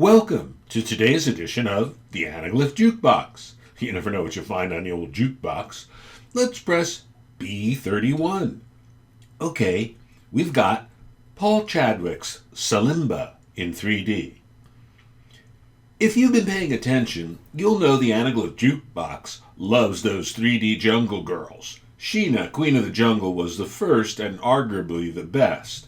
Welcome to today's edition of the Anaglyph Jukebox. You never know what you'll find on the old jukebox. Let's press B31. Okay, we've got Paul Chadwick's Salimba in 3D. If you've been paying attention, you'll know the Anaglyph Jukebox loves those 3D jungle girls. Sheena, Queen of the Jungle, was the first and arguably the best.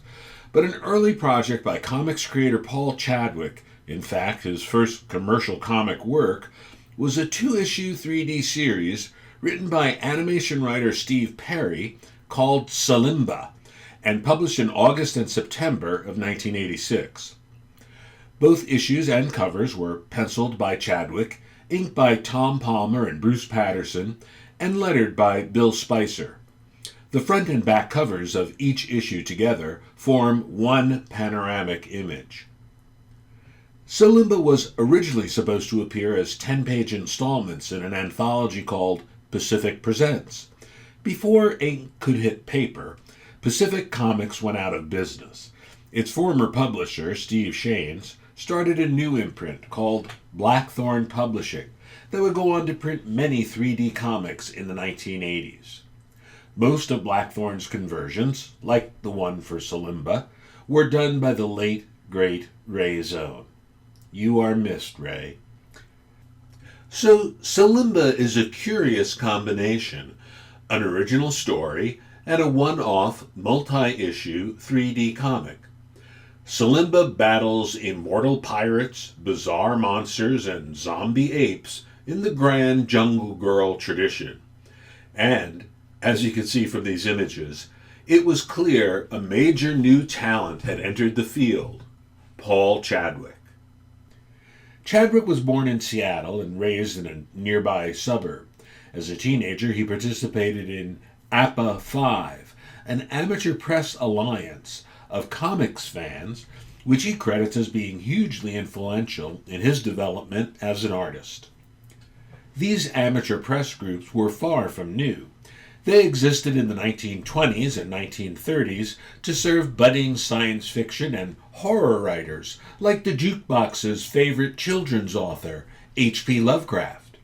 But an early project by comics creator Paul Chadwick, in fact, his first commercial comic work, was a 2-issue 3D series written by animation writer Steve Perry called Salimba and published in August and September of 1986. Both issues and covers were penciled by Chadwick, inked by Tom Palmer and Bruce Patterson, and lettered by Bill Spicer. The front and back covers of each issue together form one panoramic image. Salimba was originally supposed to appear as 10-page installments in an anthology called Pacific Presents. Before ink could hit paper, Pacific Comics went out of business. Its former publisher, Steve Shanes, started a new imprint called Blackthorn Publishing that would go on to print many 3D comics in the 1980s. Most of Blackthorn's conversions, like the one for Salimba, were done by the late, great Ray Zone. You are missed, Ray. So, Salimba is a curious combination, an original story and a one-off, multi-issue 3D comic. Salimba battles immortal pirates, bizarre monsters, and zombie apes in the grand Jungle Girl tradition. And, as you can see from these images, it was clear a major new talent had entered the field, Paul Chadwick. Chadwick was born in Seattle and raised in a nearby suburb. As a teenager, he participated in APA 5, an amateur press alliance of comics fans, which he credits as being hugely influential in his development as an artist. These amateur press groups were far from new. They existed in the 1920s and 1930s to serve budding science fiction and horror writers like the Jukebox's favorite children's author, H.P. Lovecraft.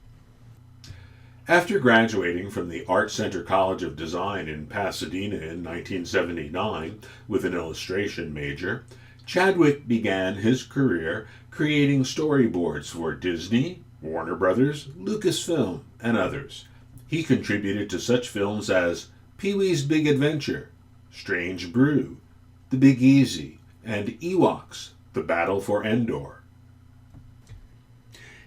After graduating from the Art Center College of Design in Pasadena in 1979 with an illustration major, Chadwick began his career creating storyboards for Disney, Warner Brothers, Lucasfilm, and others. He contributed to such films as Pee-wee's Big Adventure, Strange Brew, The Big Easy, and Ewoks, The Battle for Endor.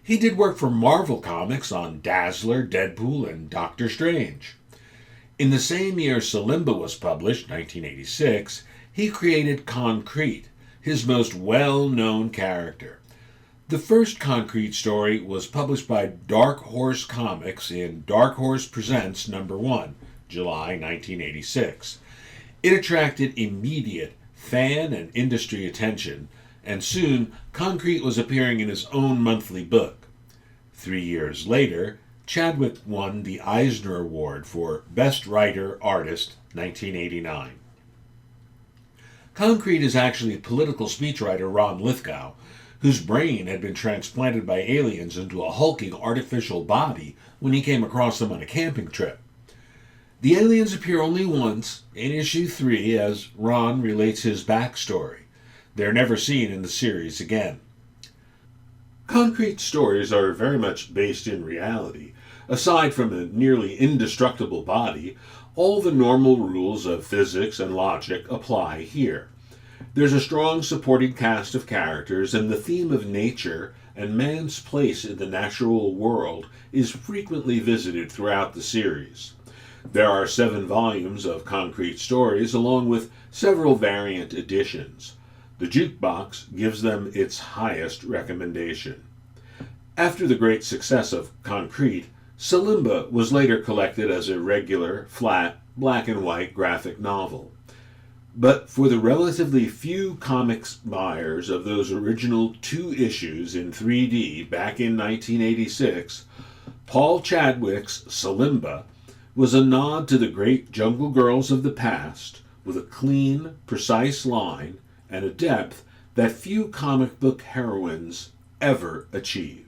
He did work for Marvel Comics on Dazzler, Deadpool, and Doctor Strange. In the same year Salimba was published, 1986, he created Concrete, his most well-known character. The first Concrete story was published by Dark Horse Comics in Dark Horse Presents No. 1, July 1986. It attracted immediate fan and industry attention, and soon Concrete was appearing in his own monthly book. 3 years later, Chadwick won the Eisner Award for Best Writer Artist, 1989. Concrete is actually political speechwriter Ron Lithgow, whose brain had been transplanted by aliens into a hulking artificial body when he came across them on a camping trip. The aliens appear only once, in issue 3, as Ron relates his backstory. They're never seen in the series again. Concrete stories are very much based in reality. Aside from a nearly indestructible body, all the normal rules of physics and logic apply here. There's a strong supporting cast of characters, and the theme of nature and man's place in the natural world is frequently visited throughout the series. There are 7 volumes of Concrete stories, along with several variant editions. The Jukebox gives them its highest recommendation. After the great success of Concrete, Salimba was later collected as a regular, flat, black and white graphic novel. But for the relatively few comics buyers of those original 2 issues in 3D back in 1986, Paul Chadwick's Salimba was a nod to the great jungle girls of the past, with a clean, precise line and a depth that few comic book heroines ever achieve.